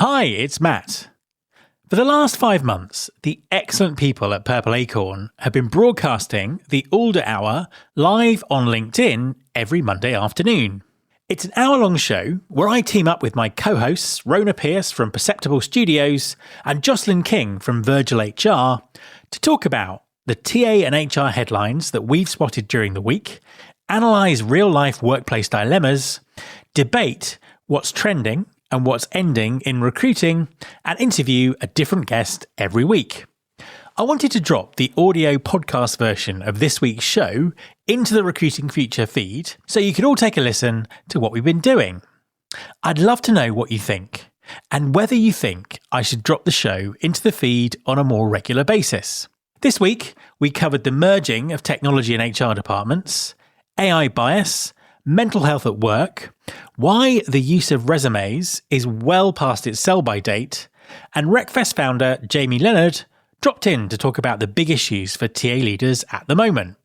Hi, it's Matt. For the last 5 months, the excellent people at Purple Acorn have been broadcasting the Alder Hour live on LinkedIn every Monday afternoon. It's an hour-long show where I team up with my co-hosts Rona Pierce from Perceptible Studios and Jocelyn King from Virgil HR to talk about the TA and HR headlines that we've spotted during the week, analyse real-life workplace dilemmas, debate what's trending and what's ending in recruiting, and interview a different guest every week. I wanted to drop the audio podcast version of this week's show into the Recruiting Future feed so you can all take a listen to what we've been doing. I'd love to know what you think and whether you think I should drop the show into the feed on a more regular basis. This week, we covered the merging of technology and HR departments, AI bias, mental health at work, why the use of resumes is well past its sell-by date, and RecFest founder Jamie Leonard dropped in to talk about the big issues for TA leaders at the moment.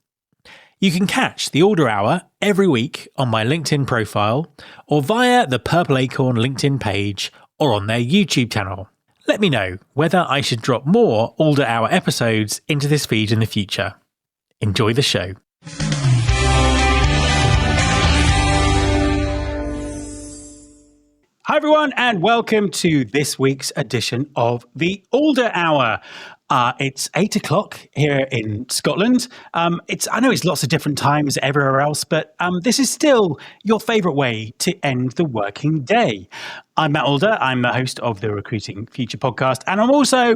You can catch the Alder Hour every week on my LinkedIn profile or via the Purple Acorn LinkedIn page or on their YouTube channel. Let me know whether I should drop more Alder Hour episodes into this feed in the future. Enjoy the show. Hi everyone, and welcome to this week's edition of the Alder Hour. It's 8 o'clock here in Scotland. I know it's lots of different times everywhere else, but this is still your favourite way to end the working day. I'm Matt Alder. I'm the host of the Recruiting Future podcast, and I'm also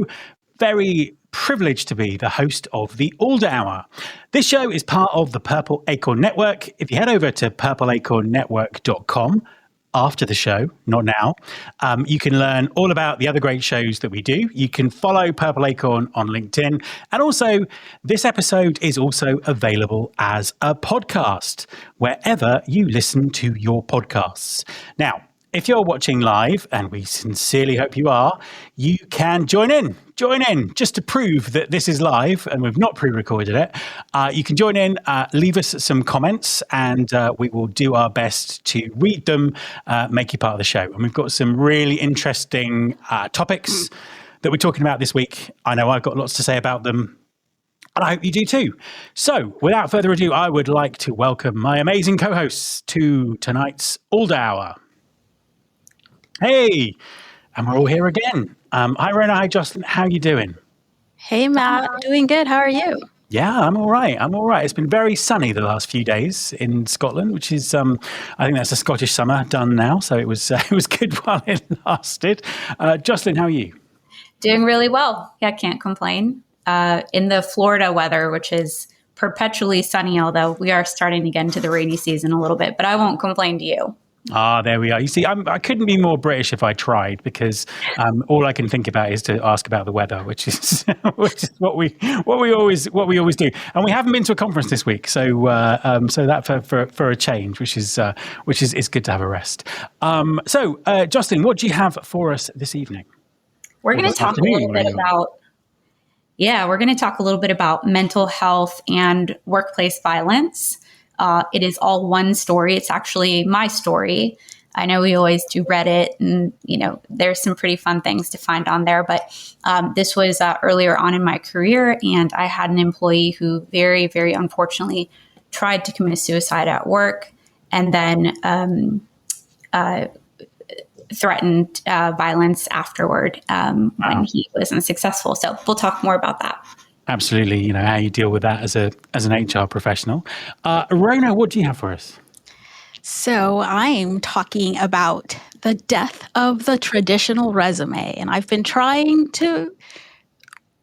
very privileged to be the host of the Alder Hour. This show is part of the Purple Acorn Network. If you head over to purpleacornnetwork.com, after the show, not now, you can learn all about the other great shows that we do. You can follow Purple Acorn on LinkedIn. And also, this episode is also available as a podcast, wherever you listen to your podcasts. Now, if you're watching live, and we sincerely hope you are, you can join in just to prove that this is live and we've not pre-recorded it. You can join in, leave us some comments, and we will do our best to read them, make you part of the show. And we've got some really interesting topics that we're talking about this week. I know I've got lots to say about them, and I hope you do too. So without further ado, I would like to welcome my amazing co-hosts to tonight's Alder Hour. Hey, and we're all here again. Hi, Rona. Hi, Jocelyn. How are you doing? Hey, Matt. Doing good. How are you? Yeah, I'm all right. It's been very sunny the last few days in Scotland, which is, I think that's a Scottish summer done now. So it was good while it lasted. Jocelyn, how are you? Doing really well. Yeah, can't complain. In the Florida weather, which is perpetually sunny, although we are starting to get into the rainy season a little bit, but I won't complain to you. There we are. You see, I couldn't be more British if I tried, because all I can think about is to ask about the weather, which is what we always do. And we haven't been to a conference this week, so that for a change, which is good to have a rest. So, Jocelyn, what do you have for us this evening? We're going to talk a little bit about. Yeah, we're going to talk a little bit about mental health and workplace violence. It is all one story. It's actually my story. I know we always do Reddit, and there's some pretty fun things to find on there. But this was earlier on in my career, and I had an employee who very, very unfortunately tried to commit suicide at work, and then threatened violence afterward when he was unsuccessful. So we'll talk more about that. Absolutely, how you deal with that as an HR professional. Rona, what do you have for us? So I'm talking about the death of the traditional resume, and I've been trying to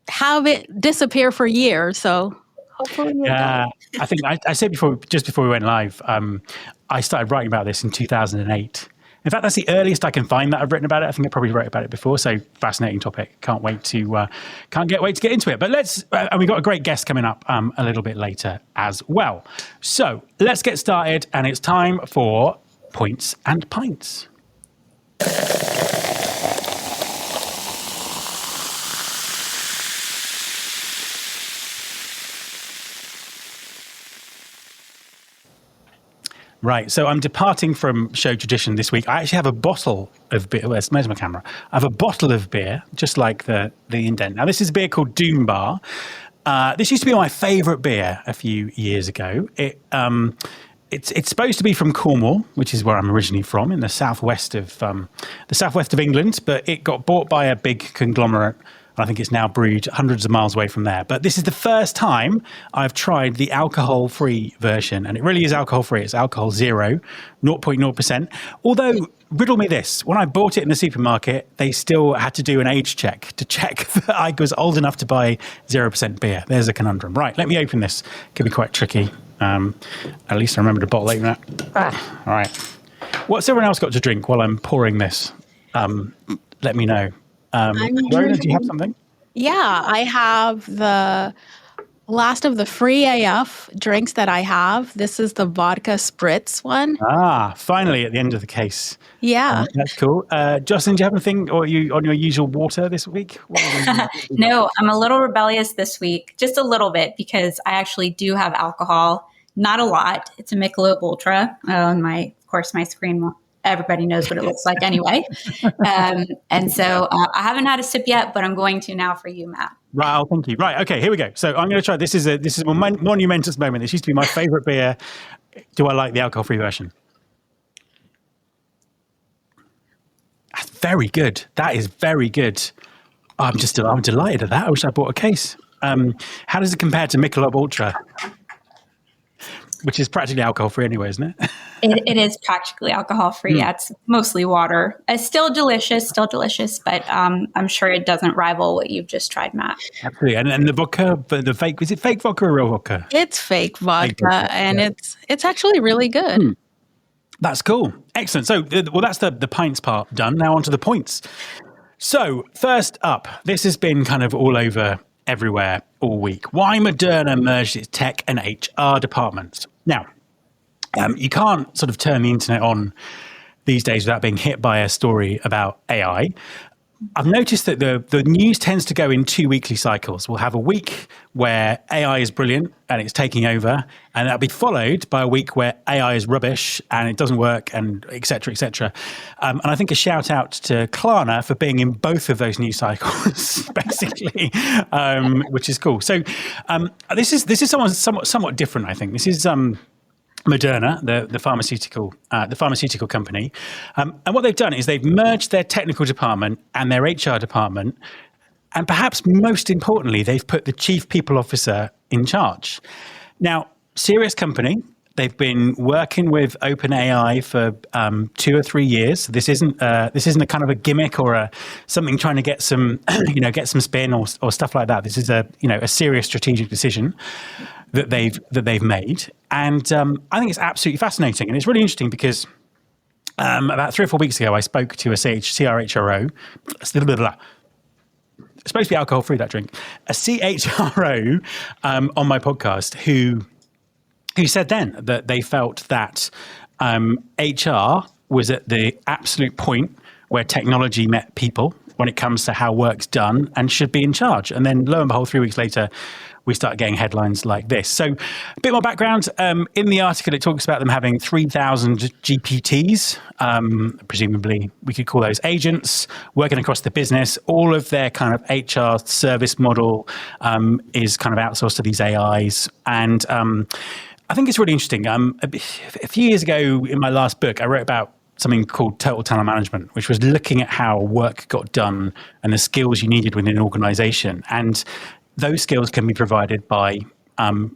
have it disappear for years. So hopefully, I think I said just before we went live, I started writing about this in 2008. In fact, that's the earliest I can find that I've written about it. I think I probably wrote about it before. So fascinating topic. Can't wait to get into it. But and we've got a great guest coming up a little bit later as well. So let's get started. And it's time for Points and Pints. Right. So I'm departing from show tradition this week. I actually have a bottle of beer. Where's my camera? I have a bottle of beer, just like the indent. Now, this is a beer called Doom Bar. This used to be my favourite beer a few years ago. It's supposed to be from Cornwall, which is where I'm originally from, in the southwest of England. But it got bought by a big conglomerate. I think it's now brewed hundreds of miles away from there. But this is the first time I've tried the alcohol-free version, and it really is alcohol-free. It's alcohol 0.0%. Although, riddle me this, when I bought it in the supermarket, they still had to do an age check to check that I was old enough to buy 0% beer. There's a conundrum. Right, let me open this. Could be quite tricky. At least I remembered a bottle opener. All right. What's everyone else got to drink while I'm pouring this? Let me know. Rona, do you have something? Yeah, I have the last of the free AF drinks that I have. This is the vodka spritz one. Finally at the end of the case. Yeah. That's cool. Jocelyn, do you have anything, or are you on your usual water this week? No, I'm a little rebellious this week, just a little bit, because I actually do have alcohol. Not a lot. It's a Michelob Ultra. Of course, my screen, everybody knows what it looks like anyway. And so I haven't had a sip yet, but I'm going to now for you, Matt. Right, oh, thank you. Right, okay, here we go. So I'm going to try. This is a monumentous moment. This used to be my favourite beer. Do I like the alcohol-free version? That's very good. That is very good. I'm delighted at that. I wish I bought a case. How does it compare to Michelob Ultra? Which is practically alcohol-free anyway, isn't it? It is practically alcohol-free. Yeah, it's mostly water. It's still delicious, but I'm sure it doesn't rival what you've just tried, Matt. Absolutely. And the vodka, the fake, is it fake vodka or real vodka? It's fake vodka, and it's actually really good. That's cool. Excellent. So, that's the pints part done. Now on to the points. So, first up, this has been kind of all over everywhere all week. Why Moderna merged its tech and HR departments. Now, you can't sort of turn the internet on these days without being hit by a story about AI. I've noticed that the news tends to go in 2 weekly cycles. We'll have a week where AI is brilliant and it's taking over, and that'll be followed by a week where AI is rubbish and it doesn't work, and et cetera, et cetera. And I think a shout out to Klarna for being in both of those news cycles, basically, which is cool. So this is somewhat different, I think. This is Moderna, the pharmaceutical company, and what they've done is they've merged their technical department and their HR department, and perhaps most importantly, they've put the chief people officer in charge. Now, serious company. They've been working with OpenAI for 2 or 3 years. This isn't a kind of a gimmick or something trying to get some get some spin or stuff like that. This is a serious strategic decision that they've made, and I think it's absolutely fascinating, and it's really interesting because about 3 or 4 weeks ago I spoke to a CHRO. It's supposed to be alcohol-free, that drink. A CHRO on my podcast who said then that they felt that HR was at the absolute point where technology met people when it comes to how work's done and should be in charge. And then lo and behold, 3 weeks later, we start getting headlines like this. So a bit more background. In the article, it talks about them having 3,000 GPTs. Presumably, we could call those agents working across the business. All of their kind of HR service model is kind of outsourced to these AIs. And I think it's really interesting. A few years ago in my last book, I wrote about something called total talent management, which was looking at how work got done and the skills you needed within an organization. And those skills can be provided by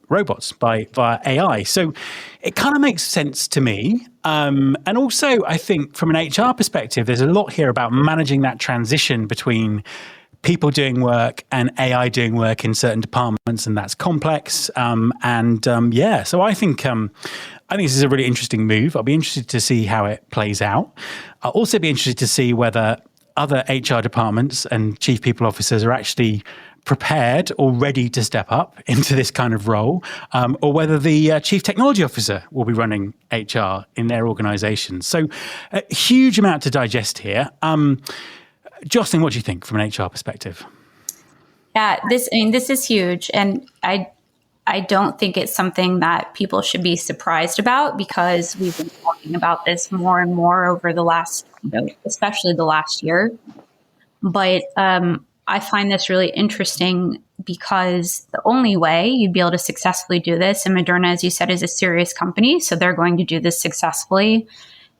robots, via AI. So it kind of makes sense to me. And also, I think from an HR perspective, there's a lot here about managing that transition between people doing work and AI doing work in certain departments, and that's complex. So I think this is a really interesting move. I'll be interested to see how it plays out. I'll also be interested to see whether other HR departments and chief people officers are actually prepared or ready to step up into this kind of role, or whether the chief technology officer will be running HR in their organization. So a huge amount to digest here. Jocelyn, what do you think from an HR perspective? Yeah, this is huge. And I don't think it's something that people should be surprised about, because we've been talking about this more and more over the last, especially the last year. But I find this really interesting because the only way you'd be able to successfully do this, and Moderna, as you said, is a serious company, so they're going to do this successfully,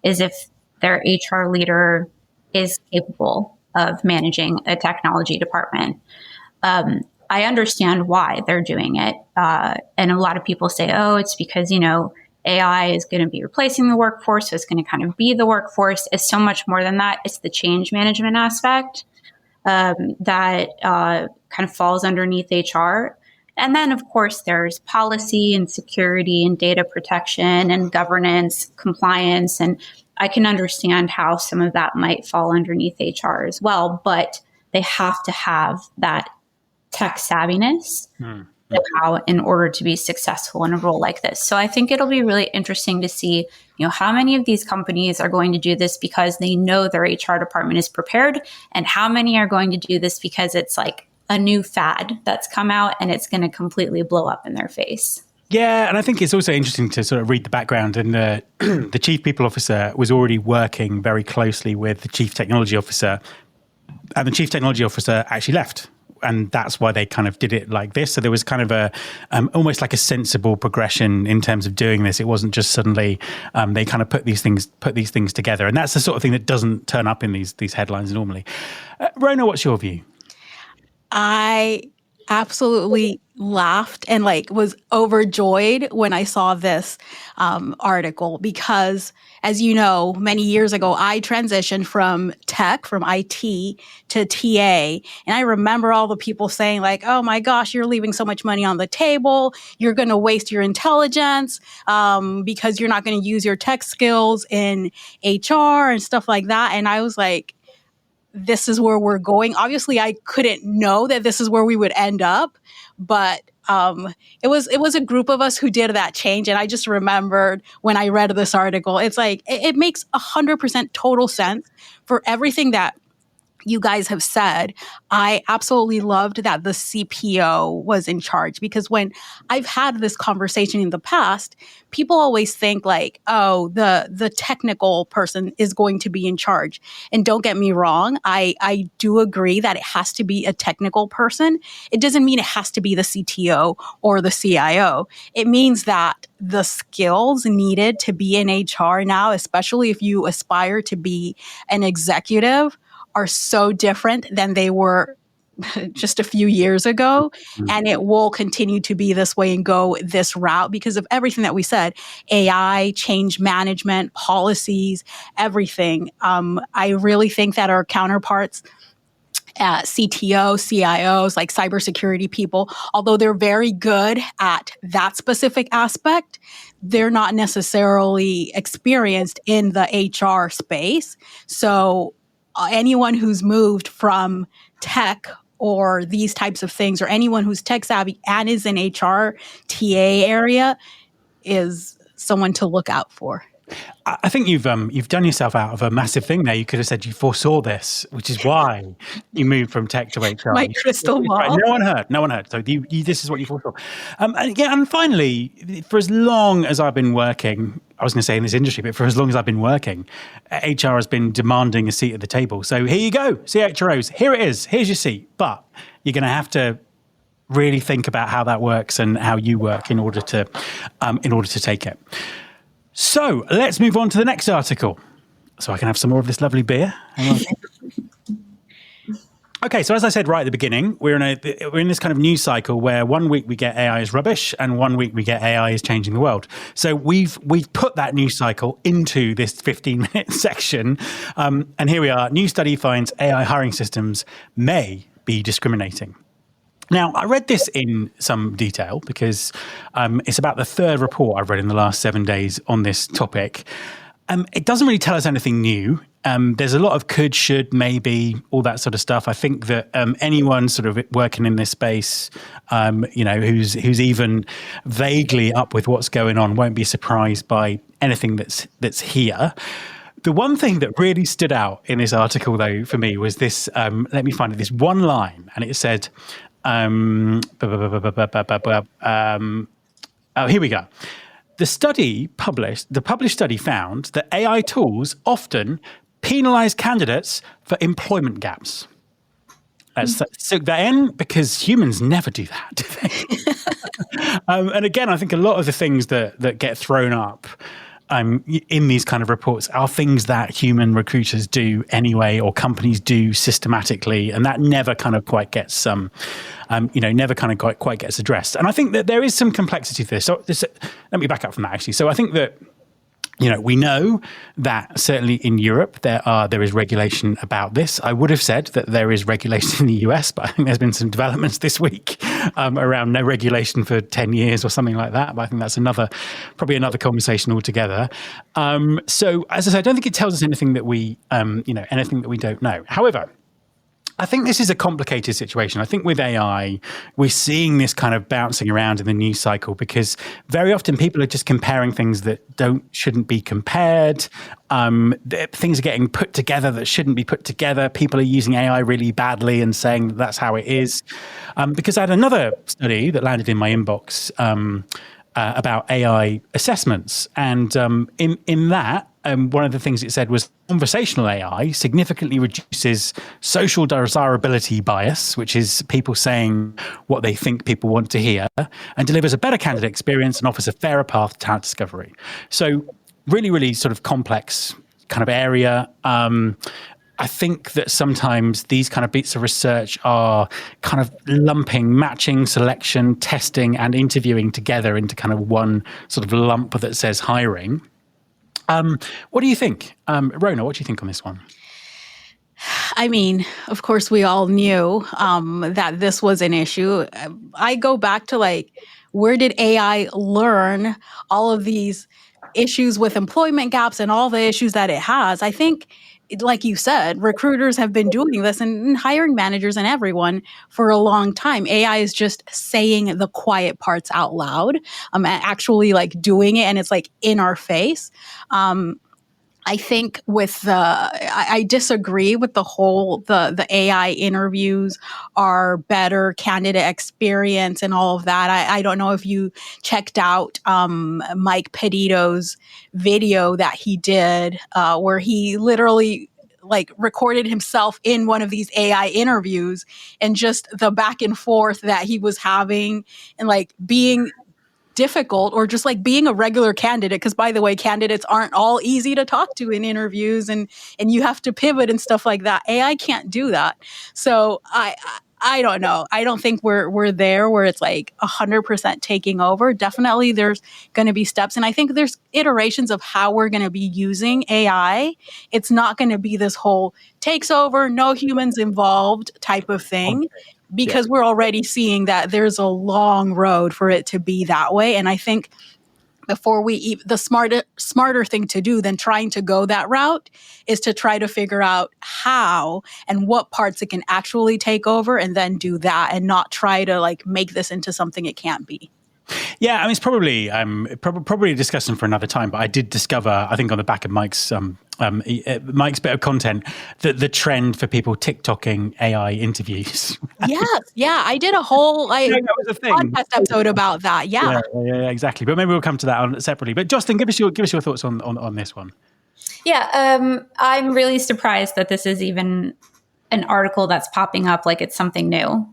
is if their HR leader is capable of managing a technology department. I understand why they're doing it. And a lot of people say, oh, it's because, AI is going to be replacing the workforce, so it's going to kind of be the workforce. It's so much more than that. It's the change management aspect that kind of falls underneath HR. And then, of course, there's policy and security and data protection and governance, compliance. And I can understand how some of that might fall underneath HR as well, but they have to have that tech savviness in order to be successful in a role like this. So I think it'll be really interesting to see, how many of these companies are going to do this because they know their HR department is prepared, and how many are going to do this because it's like a new fad that's come out and it's going to completely blow up in their face. Yeah, and I think it's also interesting to sort of read the background. And the chief people officer was already working very closely with the chief technology officer, and the chief technology officer actually left. And that's why they kind of did it like this. So there was kind of a almost like a sensible progression in terms of doing this. It wasn't just suddenly they kind of put these things together. And that's the sort of thing that doesn't turn up in these headlines normally. Rona, what's your view? I absolutely laughed and was overjoyed when I saw this article, because, as you know, many years ago, I transitioned from IT to TA. And I remember all the people saying oh my gosh, you're leaving so much money on the table. You're going to waste your intelligence because you're not going to use your tech skills in HR and stuff like that. And I was like, this is where we're going. Obviously, I couldn't know that this is where we would end up, but it was a group of us who did that change. And I just remembered when I read this article, it's it makes 100% total sense for everything that you guys have said. I absolutely loved that the CPO was in charge, because when I've had this conversation in the past, people always think the technical person is going to be in charge. And don't get me wrong, I do agree that it has to be a technical person. It doesn't mean it has to be the CTO or the CIO. It means that the skills needed to be in HR now, especially if you aspire to be an executive, are so different than they were just a few years ago. And it will continue to be this way and go this route because of everything that we said: AI, change management, policies, everything. I really think that our counterparts at CTO, CIOs, like cybersecurity people, although they're very good at that specific aspect, they're not necessarily experienced in the HR space. So anyone who's moved from tech or these types of things, or anyone who's tech savvy and is in HR, TA area, is someone to look out for. I think you've done yourself out of a massive thing there. You could have said you foresaw this, which is why you moved from tech to HR. My crystal ball. Right. No one heard. So this is what you foresaw. And finally, for as long as I've been working, I was going to say in this industry, but for as long as I've been working, HR has been demanding a seat at the table. So here you go, CHROs. Here it is. Here's your seat. But you're going to have to really think about how that works and how you work in order to take it. So let's move on to the next article so I can have some more of this lovely beer. Hang on. Okay, so as I said right at the beginning, we're in this kind of news cycle where 1 week we get AI is rubbish and 1 week we get AI is changing the world. So we've put that news cycle into this 15-minute section. And here we are. New study finds AI hiring systems may be discriminating. Now, I read this in some detail because it's about the third report I've read in the last 7 days on this topic. It doesn't really tell us anything new. There's a lot of could, should, maybe, all that sort of stuff. I think that anyone sort of working in this space, who's even vaguely up with what's going on, won't be surprised by anything that's here. The one thing that really stood out in this article, though, for me was this. Let me find it. This one line, and it said, Here we go. The published study found that AI tools often penalize candidates for employment gaps. So then, because humans never do that, do they? And again, I think a lot of the things that get thrown up in these kind of reports are things that human recruiters do anyway, or companies do systematically, and that never kind of quite gets never kind of quite gets addressed. And I think that there is some complexity to this. So let me back up from that, actually. So I think that, we know that certainly in Europe there is regulation about this. I would have said that there is regulation in the US, but I think there's been some developments this week around no regulation for 10 years or something like that. But I think that's probably another conversation altogether. So as I said, I don't think it tells us anything that we don't know. However, I think this is a complicated situation. I think with AI, we're seeing this kind of bouncing around in the news cycle because very often people are just comparing things that shouldn't be compared. Things are getting put together that shouldn't be put together. People are using AI really badly and saying that's how it is. Because I had another study that landed in my inbox about AI assessments. And in that, one of the things it said was conversational AI significantly reduces social desirability bias, which is people saying what they think people want to hear, and delivers a better candidate experience and offers a fairer path to talent discovery. So really, really sort of complex kind of area. I think that sometimes these kind of bits of research are kind of lumping matching, selection, testing, and interviewing together into kind of one sort of lump that says hiring. What do you think? Rona, what do you think on this one? I mean, of course, we all knew that this was an issue. I go back to where did AI learn all of these issues with employment gaps and all the issues that it has? I think, like you said, recruiters have been doing this and hiring managers and everyone for a long time. AI is just saying the quiet parts out loud, actually doing it, and it's in our face. I think I disagree with the whole, the AI interviews are better candidate experience and all of that. I don't know if you checked out Mike Petito's video that he did where he literally recorded himself in one of these AI interviews and just the back and forth that he was having and being difficult or just being a regular candidate, because by the way, candidates aren't all easy to talk to in interviews and you have to pivot and stuff like that. AI can't do that. So I don't know. I don't think we're there where it's 100% taking over. Definitely there's going to be steps. And I think there's iterations of how we're going to be using AI. It's not going to be this whole takes over, no humans involved type of thing. Because we're already seeing that there's a long road for it to be that way. And I think before the smarter thing to do than trying to go that route is to try to figure out how and what parts it can actually take over and then do that and not try to make this into something it can't be. Yeah, I mean, it's probably a discussion for another time. But I did discover, I think, on the back of Mike's bit of content, that the trend for people TikToking AI interviews. Yes, yeah, I did a whole podcast episode about that. Yeah, exactly. But maybe we'll come to that separately. But Justin, give us your thoughts on this one. Yeah, I'm really surprised that this is even an article that's popping up like it's something new.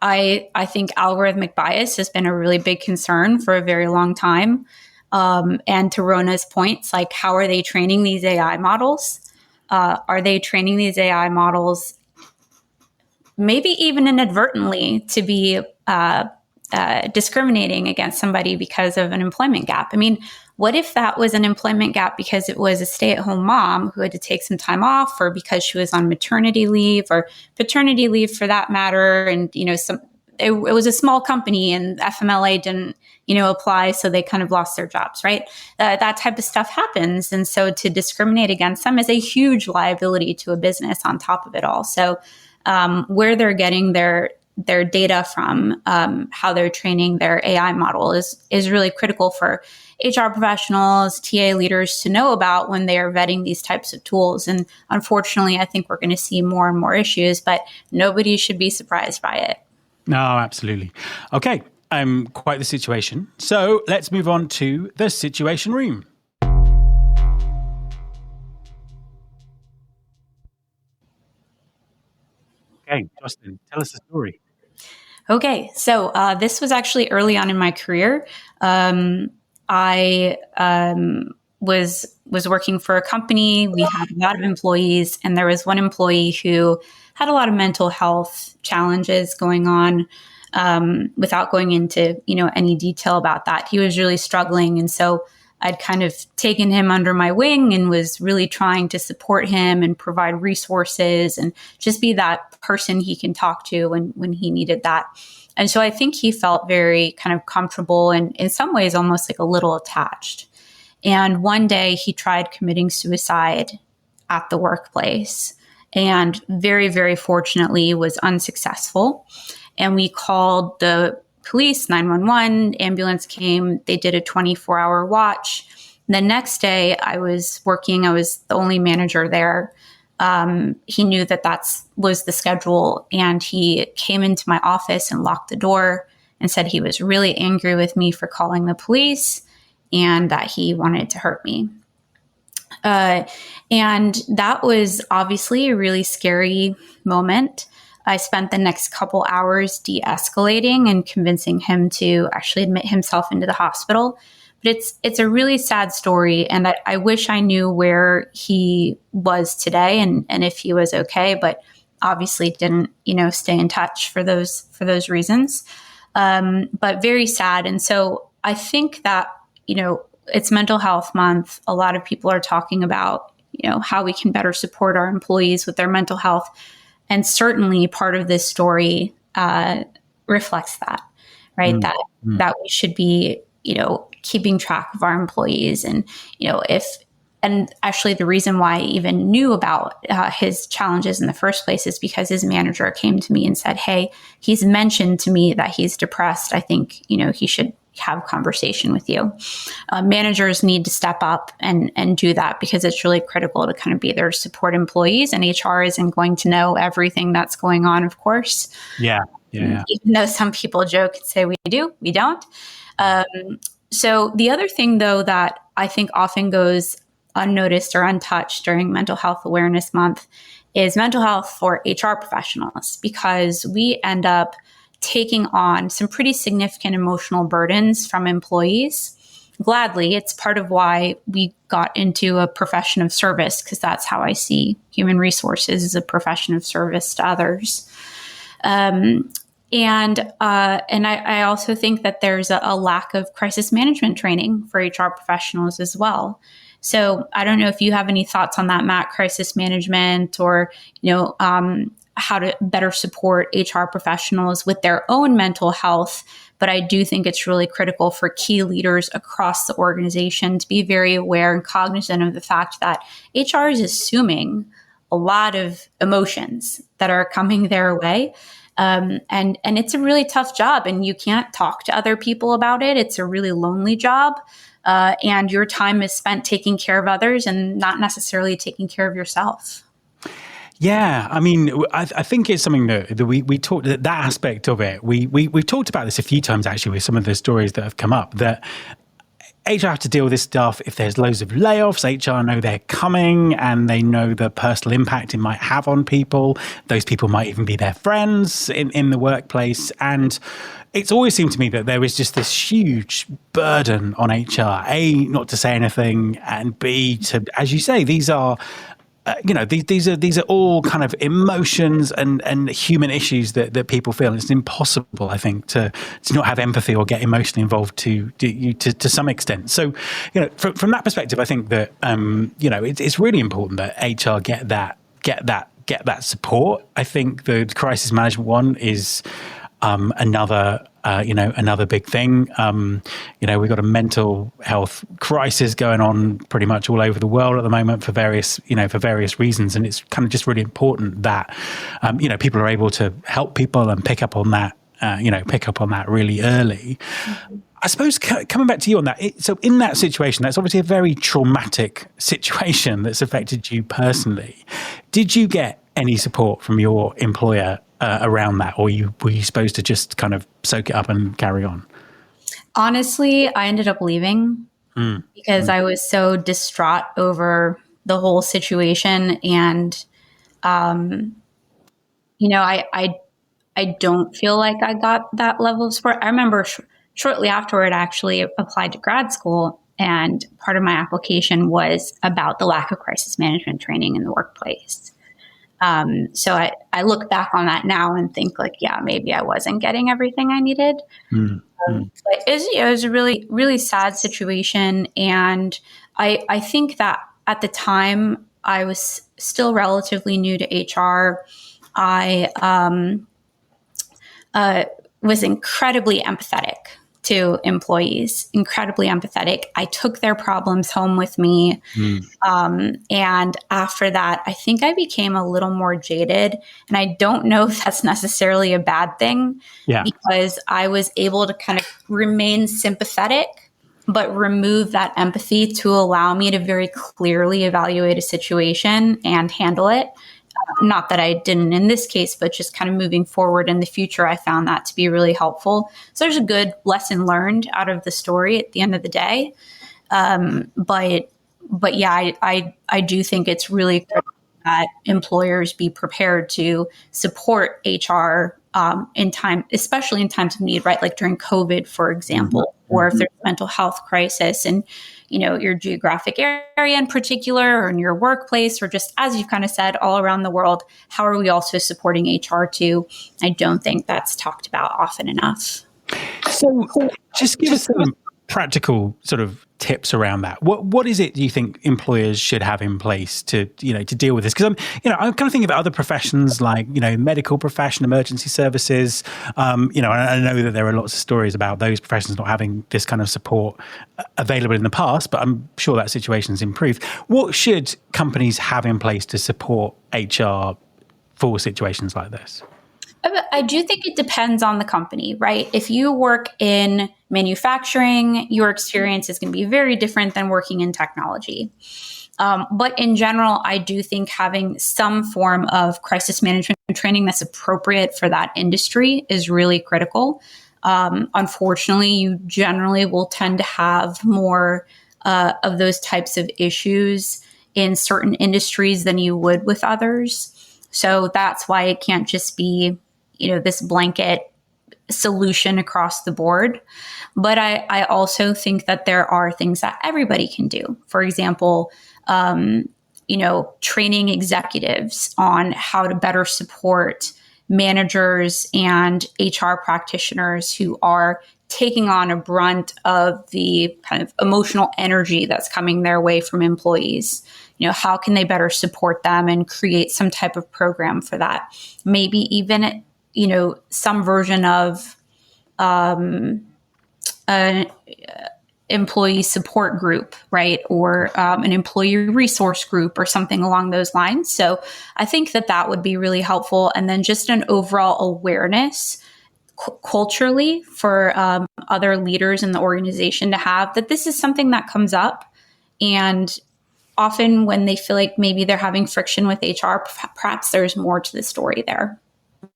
I think algorithmic bias has been a really big concern for a very long time. And to Rona's points, how are they training these AI models? Are they training these AI models maybe even inadvertently to be discriminating against somebody because of an employment gap? I mean, what if that was an employment gap because it was a stay-at-home mom who had to take some time off, or because she was on maternity leave or paternity leave for that matter? And, it was a small company and FMLA didn't, apply. So they kind of lost their jobs, right? That type of stuff happens. And so to discriminate against them is a huge liability to a business on top of it all. So where they're getting their their data from, how they're training their AI model is really critical for HR professionals, TA leaders to know about when they are vetting these types of tools. And unfortunately, I think we're going to see more and more issues, but nobody should be surprised by it. No, absolutely. Okay, quite the situation. So let's move on to the Situation Room. Okay, Justin, tell us the story. Okay, so this was actually early on in my career. I was working for a company. We had a lot of employees, and there was one employee who had a lot of mental health challenges going on. Without going into any detail about that, he was really struggling, and so I'd kind of taken him under my wing and was really trying to support him and provide resources and just be that person he can talk to when he needed that. And so I think he felt very kind of comfortable and in some ways almost like a little attached. And one day he tried committing suicide at the workplace and very, very fortunately was unsuccessful. And we called the police, 911, ambulance came, they did a 24-hour watch. The next day I was working, I was the only manager there. He knew that was the schedule, and he came into my office and locked the door and said he was really angry with me for calling the police and that he wanted to hurt me. And that was obviously a really scary moment. I spent the next couple hours de-escalating and convincing him to actually admit himself into the hospital. But it's a really sad story, and I wish I knew where he was today and if he was okay, but obviously didn't, stay in touch for those reasons. But very sad. And so I think that, it's Mental Health Month. A lot of people are talking about, how we can better support our employees with their mental health. And certainly part of this story reflects that, right? That we should be, keeping track of our employees. And, and actually the reason why I even knew about his challenges in the first place is because his manager came to me and said, hey, he's mentioned to me that he's depressed. I think, he should have a conversation with you. Managers need to step up and do that because it's really critical to kind of be there to support employees, and HR isn't going to know everything that's going on, of course. Yeah. Even though some people joke and say we do, we don't. So the other thing, though, that I think often goes unnoticed or untouched during Mental Health Awareness Month is mental health for HR professionals, because we end up taking on some pretty significant emotional burdens from employees. Gladly, it's part of why we got into a profession of service, because that's how I see human resources, as a profession of service to others. And I also think that there's a lack of crisis management training for HR professionals as well. So I don't know if you have any thoughts on that, Matt, crisis management, or, how to better support HR professionals with their own mental health. But I do think it's really critical for key leaders across the organization to be very aware and cognizant of the fact that HR is assuming a lot of emotions that are coming their way. And it's a really tough job, and you can't talk to other people about it. It's a really lonely job. And your time is spent taking care of others and not necessarily taking care of yourself. Yeah, I mean, I think it's something that we talked, that aspect of it. We've talked about this a few times, actually, with some of the stories that have come up, that HR have to deal with this stuff. If there's loads of layoffs, HR know they're coming, and they know the personal impact it might have on people. Those people might even be their friends in the workplace. And it's always seemed to me that there is just this huge burden on HR, A, not to say anything, and B, to, as you say, these are these are all kind of emotions and human issues that people feel. It's impossible, I think, to not have empathy or get emotionally involved to some extent. So, from that perspective, I think that it's really important that HR get that support. I think the crisis management one is another big thing. We've got a mental health crisis going on pretty much all over the world at the moment for various reasons. And it's kind of just really important that, people are able to help people and pick up on that really early. Mm-hmm. I suppose coming back to you on that, so in that situation, that's obviously a very traumatic situation that's affected you personally. Did you get any support from your employer around that, or were you supposed to just kind of soak it up and carry on? Honestly, I ended up leaving because I was so distraught over the whole situation, and I don't feel like I got that level of support. I remember shortly afterward, I actually applied to grad school, and part of my application was about the lack of crisis management training in the workplace. So I look back on that now and think like, yeah, maybe I wasn't getting everything I needed. But it was a really, really sad situation. And I think that at the time I was still relatively new to HR. I was incredibly empathetic to employees, incredibly empathetic. I took their problems home with me. And after that, I think I became a little more jaded. And I don't know if that's necessarily a bad thing, because I was able to kind of remain sympathetic, but remove that empathy to allow me to very clearly evaluate a situation and handle it. Not that I didn't in this case, but just kind of moving forward in the future, I found that to be really helpful. So there's a good lesson learned out of the story at the end of the day. But yeah, I do think it's really critical that employers be prepared to support HR in time, especially in times of need, right? Like during COVID, for example, or if there's a mental health crisis and, your geographic area in particular, or in your workplace, or just as you've kind of said, all around the world, how are we also supporting HR too? I don't think that's talked about often enough. So just give us some practical sort of tips around that. What is it do you think employers should have in place to deal with this? Because I'm kind of thinking about other professions like medical profession, emergency services. I know that there are lots of stories about those professions not having this kind of support available in the past, but I'm sure that situation's improved. What should companies have in place to support HR for situations like this? I do think it depends on the company, right? If you work in manufacturing, your experience is going to be very different than working in technology. But in general, I do think having some form of crisis management training that's appropriate for that industry is really critical. Unfortunately, you generally will tend to have more of those types of issues in certain industries than you would with others. So that's why it can't just be this blanket solution across the board. But I also think that there are things that everybody can do. For example, training executives on how to better support managers and HR practitioners who are taking on a brunt of the kind of emotional energy that's coming their way from employees. How can they better support them and create some type of program for that? Maybe even some version of an employee support group, right? Or an employee resource group or something along those lines. So I think that would be really helpful. And then just an overall awareness culturally for other leaders in the organization to have that this is something that comes up. And often when they feel like maybe they're having friction with HR, perhaps there's more to the story there.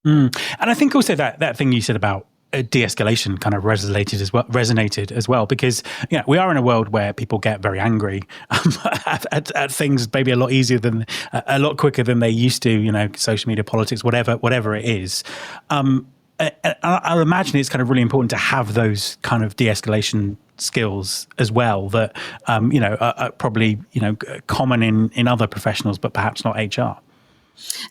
And I think also that thing you said about de-escalation kind of resonated as well, because we are in a world where people get very angry at things maybe a lot quicker than they used to. Social media, politics, whatever it is. I'll imagine it's kind of really important to have those kind of de-escalation skills as well that are probably common in other professionals, but perhaps not HR.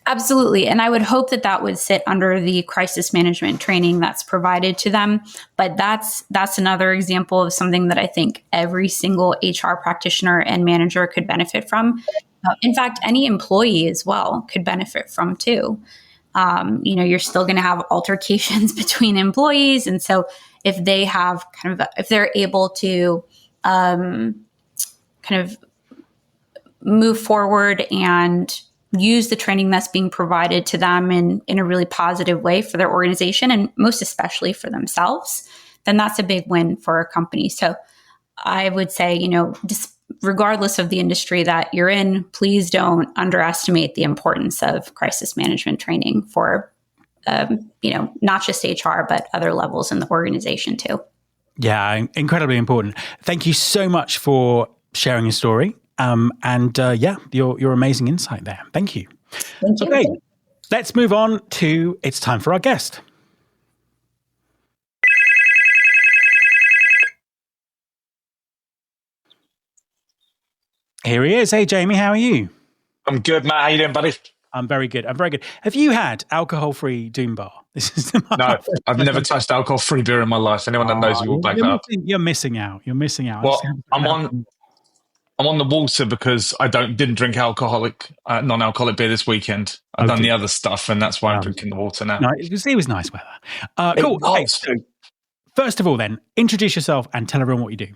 Absolutely. And I would hope that would sit under the crisis management training that's provided to them. But that's another example of something that I think every single HR practitioner and manager could benefit from. In fact, any employee as well could benefit from too. You're still going to have altercations between employees. And so if they have if they're able to kind of move forward and use the training that's being provided to them in a really positive way for their organization and most especially for themselves, then that's a big win for a company. So I would say, just regardless of the industry that you're in, please don't underestimate the importance of crisis management training for, not just HR, but other levels in the organization too. Yeah, incredibly important. Thank you so much for sharing your story. Your amazing insight there. Thank you. Thank you. Okay, let's move on to it's time for our guest. Here he is. Hey, Jamie, how are you? I'm good, Matt. How you doing, buddy? I'm very good. Have you had alcohol-free Doom Bar? No, I've never touched alcohol-free beer in my life. Anyone that knows me will back that up. You're missing out. Well, I'm on the water because I didn't drink non-alcoholic beer this weekend. I've done the other stuff, and that's why I'm drinking the water now. No, it was nice weather. Cool. Okay, so first of all, then, introduce yourself and tell everyone what you do.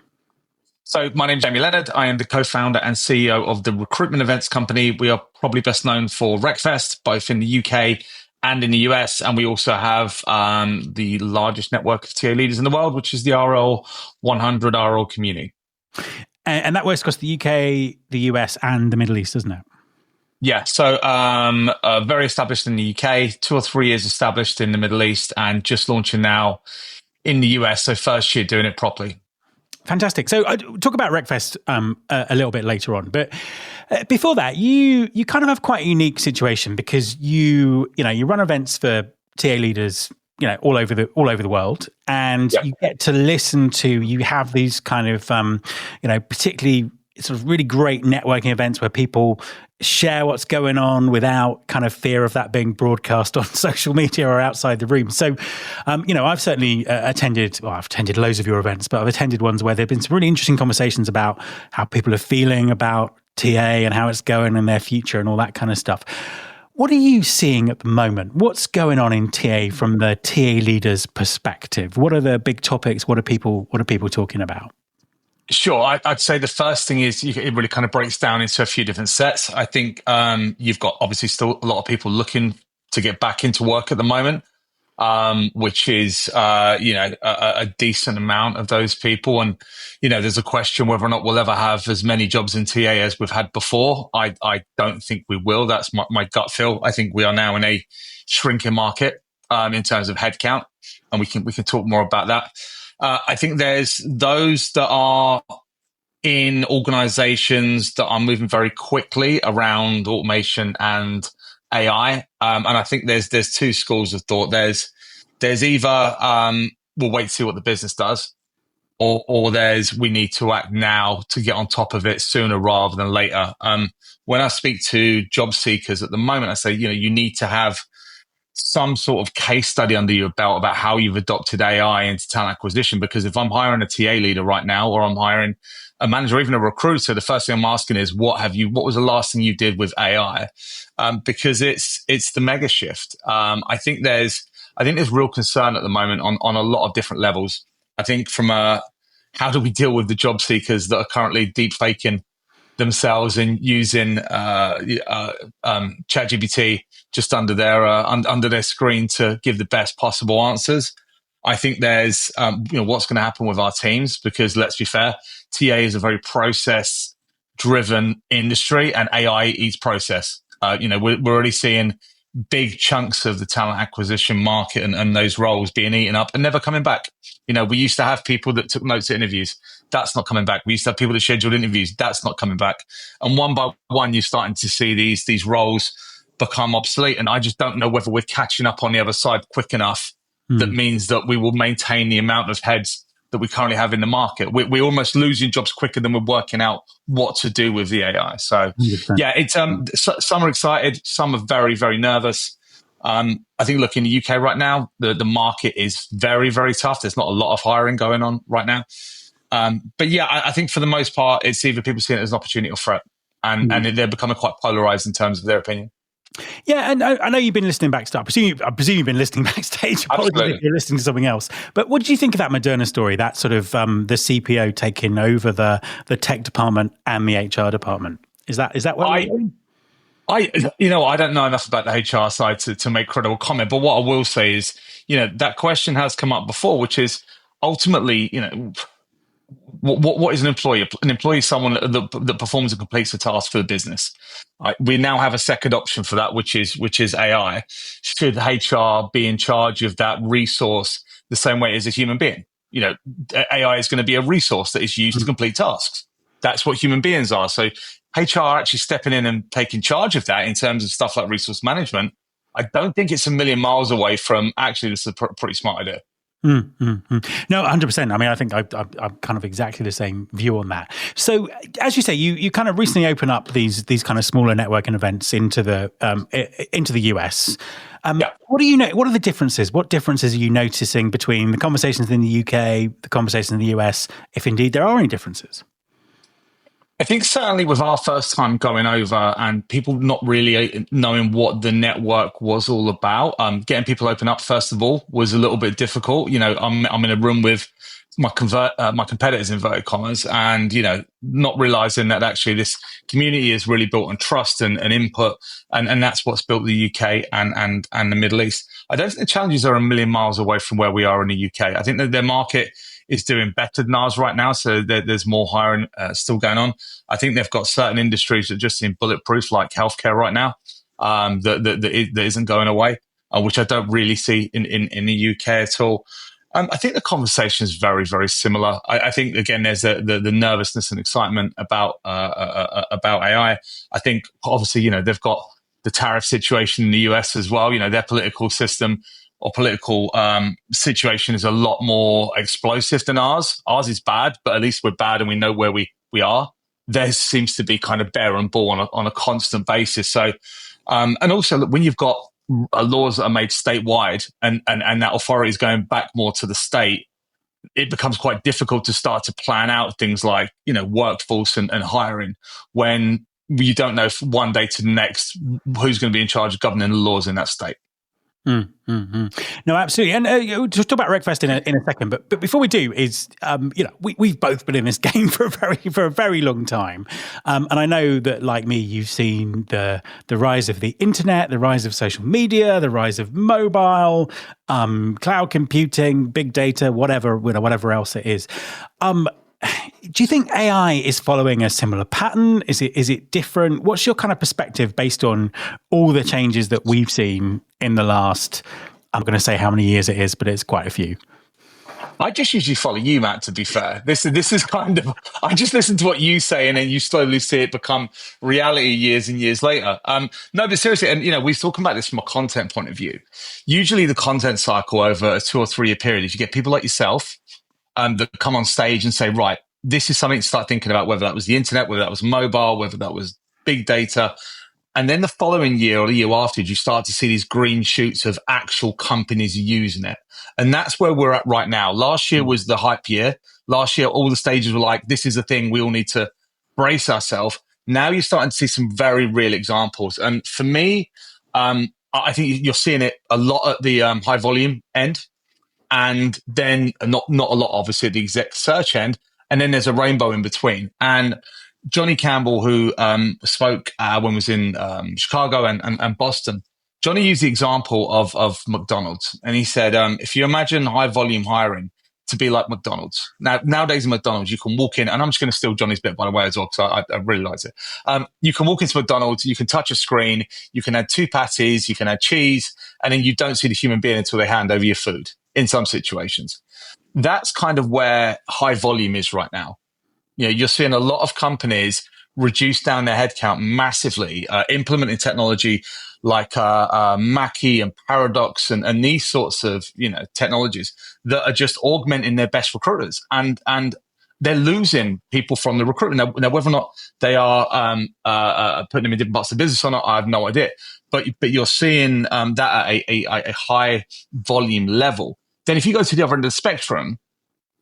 So my name's Jamie Leonard. I am the co-founder and CEO of the recruitment events company. We are probably best known for RecFest, both in the UK and in the US. And we also have the largest network of TA leaders in the world, which is the RL 100 RL community. And that works across the UK, the US, and the Middle East, doesn't it? Yeah. So very established in the UK, 2 or 3 years established in the Middle East, and just launching now in the US. So first year doing it properly. Fantastic. So I'll talk about RecFest a little bit later on. But before that, you kind of have quite a unique situation because you run events for TA leaders, all over the world, and you get to listen to. You have these kind of particularly sort of really great networking events where people share what's going on without kind of fear of that being broadcast on social media or outside the room. So, I've certainly attended loads of your events, but I've attended ones where there have been some really interesting conversations about how people are feeling about TA and how it's going in their future and all that kind of stuff. What are you seeing at the moment? What's going on in TA from the TA leaders' perspective? What are the big topics? What are people talking about? Sure. I'd say the first thing is it really kind of breaks down into a few different sets. I think you've got obviously still a lot of people looking to get back into work at the moment, which is, a decent amount of those people. And, there's a question whether or not we'll ever have as many jobs in TA as we've had before. I don't think we will. That's my gut feel. I think we are now in a shrinking market in terms of headcount, and we can talk more about that. I think there's those that are in organizations that are moving very quickly around automation and AI. And I think there's 2 schools of thought. There's either we'll wait to see what the business does, or there's we need to act now to get on top of it sooner rather than later. When I speak to job seekers at the moment, I say, you need to have some sort of case study under your belt about how you've adopted AI into talent acquisition. Because if I'm hiring a TA leader right now, or I'm hiring a manager, or even a recruiter, the first thing I'm asking is, what was the last thing you did with AI? Because it's the mega shift. I think there's real concern at the moment on a lot of different levels. I think from how do we deal with the job seekers that are currently deep faking themselves and using ChatGPT just under their screen to give the best possible answers. I think there's what's going to happen with our teams, because let's be fair, TA is a very process driven industry, and AI eats process. We're already seeing big chunks of the talent acquisition market and those roles being eaten up and never coming back. We used to have people that took notes at interviews. That's not coming back. We used to have people that scheduled interviews. That's not coming back. And one by one, you're starting to see these roles become obsolete. And I just don't know whether we're catching up on the other side quick enough. That means that we will maintain the amount of heads that we currently have in the market. We're almost losing jobs quicker than we're working out what to do with the AI. So 100%. Yeah, it's some are excited, some are very, very nervous. I think, look, in the UK right now, the market is very, very tough. There's not a lot of hiring going on right now. But yeah, I think for the most part, it's either people seeing it as an opportunity or threat, and they're becoming quite polarized in terms of their opinion. Yeah, and I know you've been listening backstage. I presume you've been listening backstage. Apologies Absolutely. if you're listening to something else. But what did you think of that Moderna story? That sort of the CPO taking over the tech department and the HR department. Is that what I don't know enough about the HR side to make credible comment. But what I will say is, that question has come up before, which is ultimately, what is an employee? An employee is someone that performs and completes a task for the business. We now have a second option for that, which is AI. Should HR be in charge of that resource the same way as a human being? AI is going to be a resource that is used to complete tasks. That's what human beings are. So HR actually stepping in and taking charge of that in terms of stuff like resource management, I don't think it's a million miles away from actually this is a pretty smart idea. No, 100%. I mean, I think I'm kind of exactly the same view on that. So, as you say, you kind of recently open up these kind of smaller networking events into the US. What do you know? What are the differences? What differences are you noticing between the conversations in the UK, the conversations in the US, if indeed there are any differences? I think certainly with our first time going over and people not really knowing what the network was all about, getting people open up, first of all, was a little bit difficult. I'm in a room with my competitors, inverted commas, and, not realizing that actually this community is really built on trust and input. And that's what's built the UK and the Middle East. I don't think the challenges are a million miles away from where we are in the UK. I think that their market is doing better than ours right now. So there's more hiring still going on. I think they've got certain industries that just seem bulletproof, like healthcare right now, that isn't going away, which I don't really see in the UK at all. I think the conversation is very, very similar. I think, again, there's the nervousness and excitement about AI. I think, obviously, they've got the tariff situation in the US as well. Their political system or political situation is a lot more explosive than ours. Ours is bad, but at least we're bad and we know where we are. Theirs seems to be kind of bear and ball on a constant basis. So, and also when you've got laws that are made statewide and that authority is going back more to the state, it becomes quite difficult to start to plan out things like, workforce and hiring when you don't know from one day to the next who's going to be in charge of governing the laws in that state. No, absolutely. And we'll talk about RecFest in a second. But before we do, we've both been in this game for a very long time. And I know that, like me, you've seen the rise of the internet, the rise of social media, the rise of mobile, cloud computing, big data, whatever else it is. Do you think AI is following a similar pattern? Is it different? What's your kind of perspective based on all the changes that we've seen in the last, I'm going to say how many years it is, but it's quite a few. I just usually follow you, Matt, to be fair. This is kind of, I just listen to what you say and then you slowly see it become reality years and years later. No, but seriously, and we're talking about this from a content point of view. Usually the content cycle over a 2 or 3 year period is you get people like yourself that come on stage and say, right, this is something to start thinking about, whether that was the internet, whether that was mobile, whether that was big data. And then the following year or the year after, you start to see these green shoots of actual companies using it. And that's where we're at right now. Last year was the hype year. Last year, all the stages were like, this is a thing, we all need to brace ourselves. Now you're starting to see some very real examples. And for me, I think you're seeing it a lot at the high volume end. And then not a lot, obviously, at the exec search end. And then there's a rainbow in between. And Johnny Campbell, who spoke when he was in Chicago and Boston, Johnny used the example of McDonald's. And he said, if you imagine high volume hiring to be like McDonald's. Now, nowadays in McDonald's, you can walk in, and I'm just going to steal Johnny's bit, by the way, as well, because I really liked it. You can walk into McDonald's, you can touch a screen, you can add 2 patties, you can add cheese, and then you don't see the human being until they hand over your food in some situations. That's kind of where high volume is right now. You're seeing a lot of companies reduce down their headcount massively, implementing technology like Mackie and Paradox and these sorts of technologies that are just augmenting their best recruiters, and they're losing people from the recruitment. Now whether or not they are putting them in different parts of the business or not, I have no idea. But you're seeing that at a high volume level. Then if you go to the other end of the spectrum,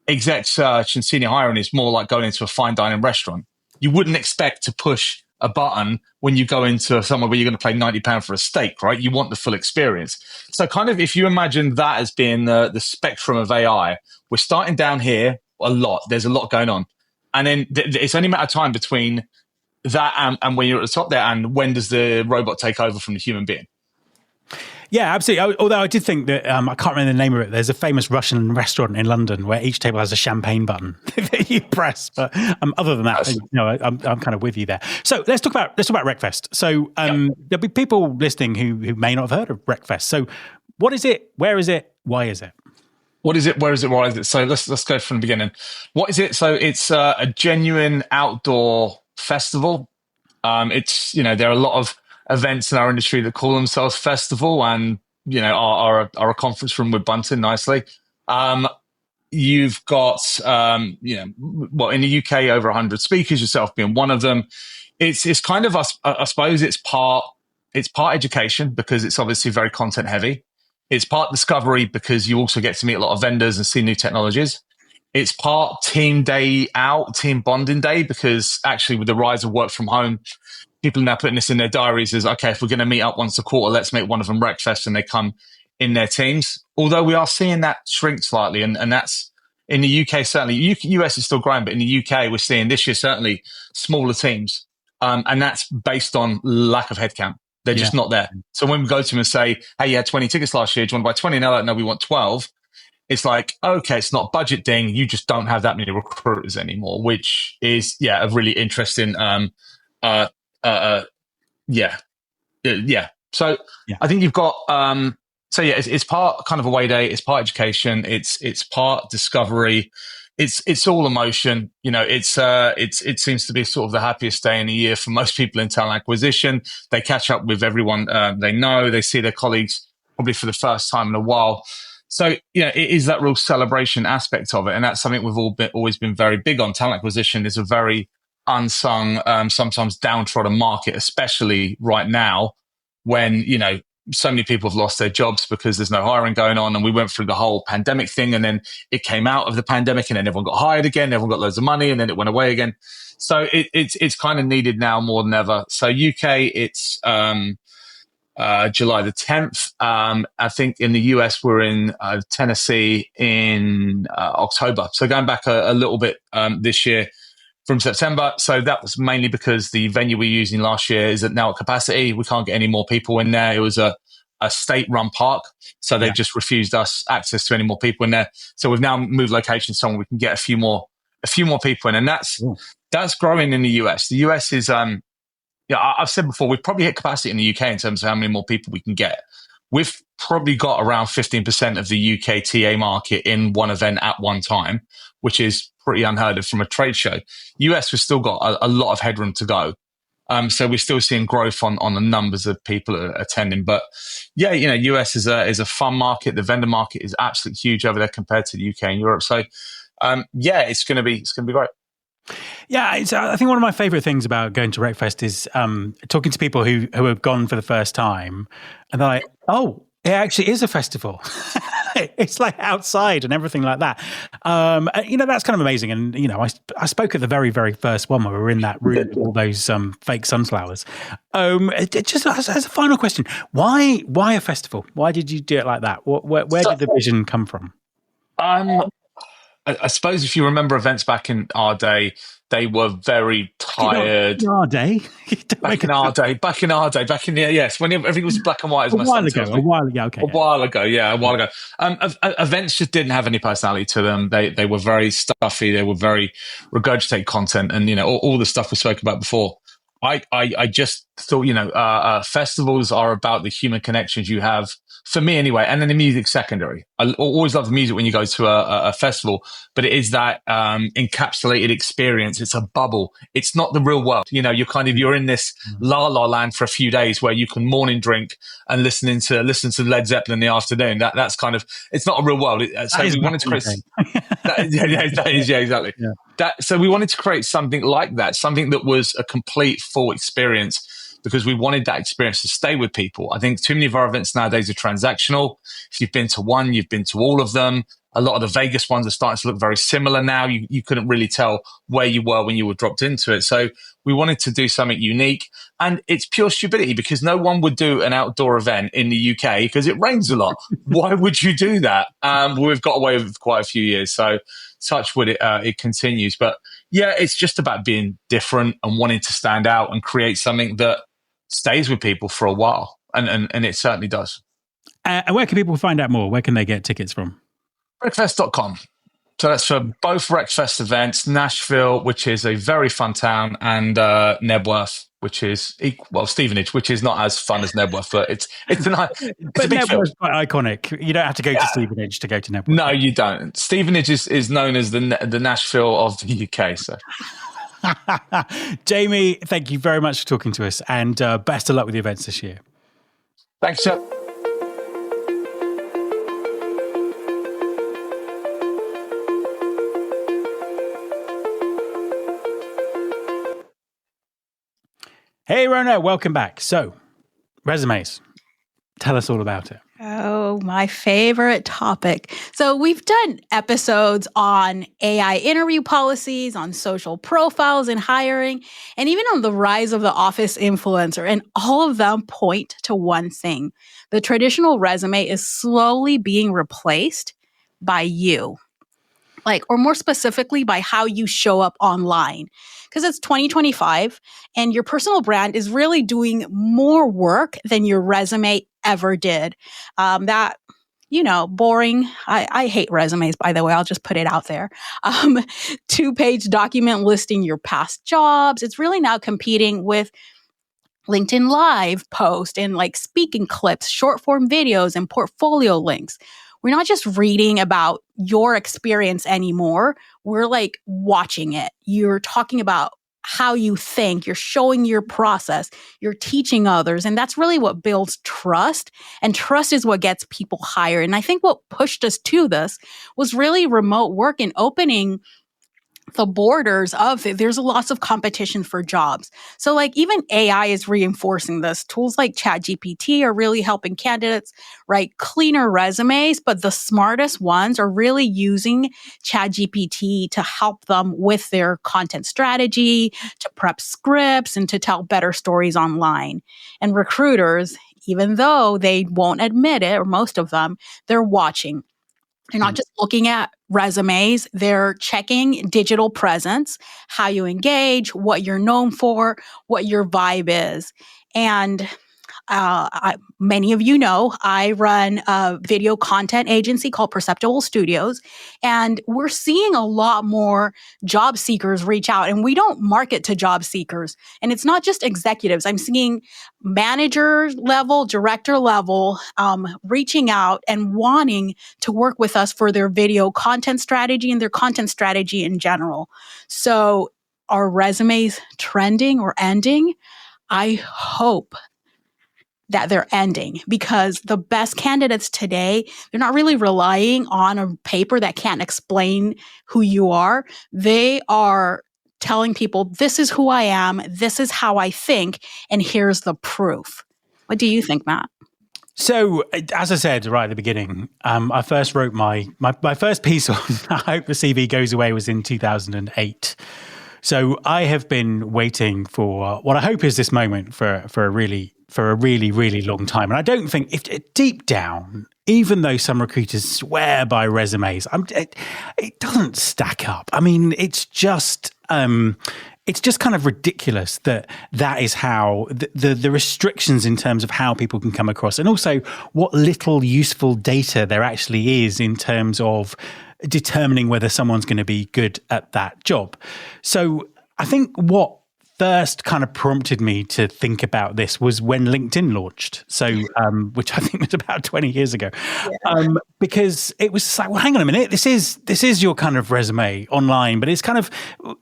exec search and senior hiring is more like going into a fine dining restaurant. You wouldn't expect to push a button when you go into somewhere where you're going to pay £90 for a steak, right? You want the full experience. So kind of if you imagine that as being the spectrum of AI, we're starting down here a lot. There's a lot going on. And then it's only a matter of time between that and when you're at the top there, and when does the robot take over from the human being? Yeah, absolutely. Although I did think that, I can't remember the name of it, there's a famous Russian restaurant in London where each table has a champagne button that you press. But other than that, I'm kind of with you there. So let's talk about RecFest. So there'll be people listening who may not have heard of RecFest. So what is it? Where is it? Why is it? What is it? Where is it? Why is it? So let's go from the beginning. What is it? So it's a genuine outdoor festival. It's, there are a lot of events in our industry that call themselves festival and, are a conference room with Bunting nicely. You've got, in the UK, over 100 speakers, yourself being one of them. It's kind of, I suppose it's part education because it's obviously very content heavy. It's part discovery because you also get to meet a lot of vendors and see new technologies. It's part team day out, team bonding day, because actually with the rise of work from home, people are now putting this in their diaries as, okay, if we're going to meet up once a quarter, let's make one of them RecFest, and they come in their teams. Although we are seeing that shrink slightly, and that's in the UK, certainly. US is still growing, but in the UK, we're seeing this year certainly smaller teams. And that's based on lack of headcount. They're just not there. So when we go to them and say, hey, you had 20 tickets last year, do you want to buy 20? No, we want 12. It's like, okay, it's not budget ding. You just don't have that many recruiters anymore, which is, a really interesting, So I think you've got, it's part kind of away day. It's part education. It's part discovery. It's all emotion. It seems to be sort of the happiest day in the year for most people in talent acquisition. They catch up with everyone they know. They see their colleagues probably for the first time in a while. So, it is that real celebration aspect of it. And that's something we've always been very big on. Talent acquisition is a very unsung, sometimes downtrodden market, especially right now when, so many people have lost their jobs because there's no hiring going on. And we went through the whole pandemic thing, and then it came out of the pandemic, and then everyone got hired again. Everyone got loads of money, and then it went away again. So it's kind of needed now more than ever. So UK, it's July the 10th. I think in the US, we're in Tennessee in October. So going back a little bit this year from September. So that was mainly because the venue we were using last year is now at capacity. We can't get any more people in there. It was a state-run park, so they just refused us access to any more people in there. So we've now moved locations somewhere we can get a few more people in, and that's growing in the US. The US is I've said before, we've probably hit capacity in the UK in terms of how many more people we can get. We've probably got around 15% of the UK TA market in one event at one time, which is pretty unheard of from a trade show. US, we've still got a lot of headroom to go. So we're still seeing growth on the numbers of people attending. But US is a fun market. The vendor market is absolutely huge over there compared to the UK and Europe. So it's going to be great. Yeah, I think one of my favorite things about going to RecFest is talking to people who have gone for the first time, and they're like, "Oh, it actually is a festival. It's like outside and everything like that." That's kind of amazing. And I spoke at the very, very first one where we were in that room with all those fake sunflowers. Just as a final question, why a festival? Why did you do it like that? Where did the vision come from? I suppose if you remember events back in our day, they were very tired. In our day? Back in our day, when everything was black and white. A while ago. Events just didn't have any personality to them. They were very stuffy. They were very regurgitate content, and all the stuff we spoke about before. I just thought festivals are about the human connections you have. For me anyway, and then the music secondary. I always love the music when you go to a festival, but it is that encapsulated experience. It's a bubble. It's not the real world. You're in this la la land for a few days where you can morning drink and listen to Led Zeppelin in the afternoon. That's kind of, it's not a real world. So we wanted to create. Exactly. Yeah. So we wanted to create something like that, something that was a complete full experience, because we wanted that experience to stay with people. I think too many of our events nowadays are transactional. If you've been to one, you've been to all of them. A lot of the Vegas ones are starting to look very similar now. You couldn't really tell where you were when you were dropped into it. So we wanted to do something unique. And it's pure stupidity because no one would do an outdoor event in the UK because it rains a lot. Why would you do that? We've got away with quite a few years. So touch wood, it continues. But yeah, it's just about being different and wanting to stand out and create something that stays with people for a while. And it certainly does. And where can people find out more? Where can they get tickets from? RecFest.com. So that's for both RecFest events, Nashville, which is a very fun town, and Nebworth, which is Stevenage, which is not as fun as Nebworth, but it's a big Nebworth's quite iconic. You don't have to go to Stevenage to go to Nebworth. No, you don't. Stevenage is known as the Nashville of the UK. So, Jamie, thank you very much for talking to us, and best of luck with the events this year. Thanks, sir. Hey, Rona, welcome back. So, resumes. Tell us all about it. Oh, my favorite topic. So we've done episodes on AI interview policies, on social profiles and hiring, and even on the rise of the office influencer. And all of them point to one thing. The traditional resume is slowly being replaced by you. Or more specifically, by how you show up online. Because it's 2025 and your personal brand is really doing more work than your resume ever did. Boring. I hate resumes, by the way. I'll just put it out there. 2-page document listing your past jobs. It's really now competing with LinkedIn Live post and speaking clips, short form videos, and portfolio links. We're not just reading about your experience anymore. We're watching it. You're talking about how you think. You're showing your process. You're teaching others. And that's really what builds trust. And trust is what gets people hired. And I think what pushed us to this was really remote work and opening the borders of it. There's lots of competition for jobs. So even AI is reinforcing this. Tools like ChatGPT are really helping candidates write cleaner resumes, but the smartest ones are really using ChatGPT to help them with their content strategy, to prep scripts, and to tell better stories online. And recruiters, even though they won't admit it, or most of them, they're watching. They're not just looking at resumes, they're checking digital presence, how you engage, what you're known for, what your vibe is. And many of you know, I run a video content agency called Perceptual Studios, and we're seeing a lot more job seekers reach out, and we don't market to job seekers. And it's not just executives. I'm seeing manager level, director level, reaching out and wanting to work with us for their video content strategy and their content strategy in general. So are resumes trending or ending? I hope that they're ending, because the best candidates today, they're not really relying on a paper that can't explain who you are. They are telling people, this is who I am, this is how I think, and here's the proof. What do you think, Matt? So, as I said right at the beginning, I first wrote my first piece on I Hope the CV Goes Away was in 2008. So I have been waiting for what I hope is this moment for a really, really long time. And I don't think, if deep down, even though some recruiters swear by resumes, it doesn't stack up. I mean, it's just kind of ridiculous that is how the restrictions in terms of how people can come across, and also what little useful data there actually is in terms of determining whether someone's going to be good at that job. So I think what first kind of prompted me to think about this was when LinkedIn launched. So, which I think was about 20 years ago, because it was like, well, hang on a minute, this is your kind of resume online, but it's kind of,